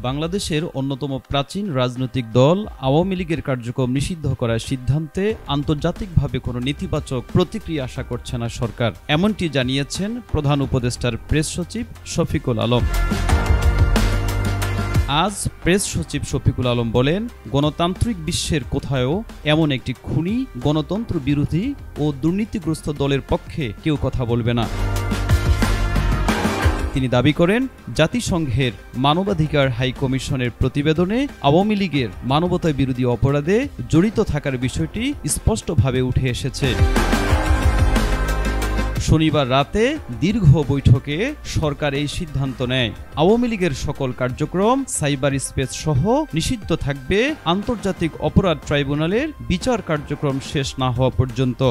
বাংলাদেশের অন্যতম প্রাচীন রাজনৈতিক দল আওয়ামী লীগের কার্যক্রম নিষিদ্ধ করার সিদ্ধান্তে আন্তর্জাতিকভাবে কোনো নেতিবাচক প্রতিক্রিয়া আশা করছে না সরকার, এমনটি জানিয়েছেন প্রধান উপদেষ্টার প্রেস সচিব শফিকুল আলম। আজ প্রেস সচিব শফিকুল আলম বলেন, গণতান্ত্রিক বিশ্বের কোথাও এমন একটি খুনি, গণতন্ত্র বিরোধী ও দুর্নীতিগ্রস্ত দলের পক্ষে কেউ কথা বলবে না। তিনি দাবি করেন, জাতিসংঘের মানবাধিকার হাই কমিশনের প্রতিবেদনে আওয়ামী লীগের মানবতা বিরোধী অপরাধে জড়িত থাকার বিষয়টি স্পষ্টভাবে উঠে এসেছে। শনিবার রাতে দীর্ঘ বৈঠকে সরকার এই সিদ্ধান্ত নেয়। আওয়ামী লীগের সকল কার্যক্রম সাইবার স্পেস সহ নিষিদ্ধ থাকবে আন্তর্জাতিক অপরাধ ট্রাইব্যুনালের বিচার কার্যক্রম শেষ না হওয়া পর্যন্ত।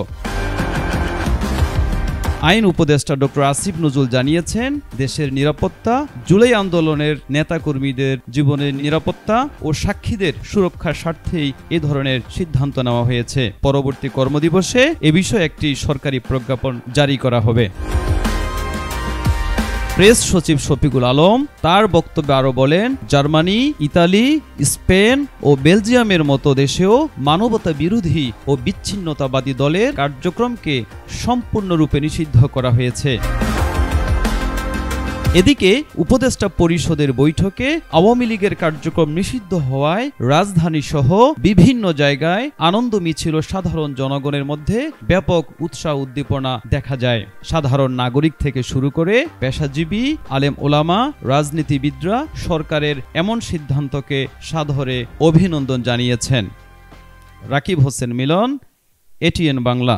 আইন উপদেষ্টা ডক্টর আসিফ নজরুল জানিয়েছেন, দেশের নিরাপত্তা, জুলাই আন্দোলনের নেতাকর্মীদের জীবনের নিরাপত্তা ও সাক্ষীদের সুরক্ষার স্বার্থেই এ ধরনের সিদ্ধান্ত নেওয়া হয়েছে। পরবর্তী কর্মদিবসে এ বিষয়ে একটি সরকারি প্রজ্ঞাপন জারি করা হবে। প্রেস সচিব শফিকুল আলম তার বক্তব্যে আরো বলেন, জার্মানি, ইতালি, স্পেন ও বেলজিয়ামের মতো দেশেও মানবতা বিরোধী ও বিচ্ছিন্নতাবাদী দলের কার্যক্রমকে সম্পূর্ণরূপে নিষিদ্ধ করা হয়েছে। এদিকে উপদেষ্টা পরিষদের বৈঠকে আওয়ামী লীগের কার্যক্রম নিষিদ্ধ হওয়ায় রাজধানী সহ বিভিন্ন জায়গায় আনন্দ মিছিল, সাধারণ জনগণের মধ্যে ব্যাপক উৎসাহ উদ্দীপনা দেখা যায়। সাধারণ নাগরিক থেকে শুরু করে পেশাজীবী, আলেম ওলামা, রাজনীতিবিদরা সরকারের এমন সিদ্ধান্তকে সাদরে অভিনন্দন জানিয়েছেন। রাকিব হোসেন মিলন, এটিএন বাংলা।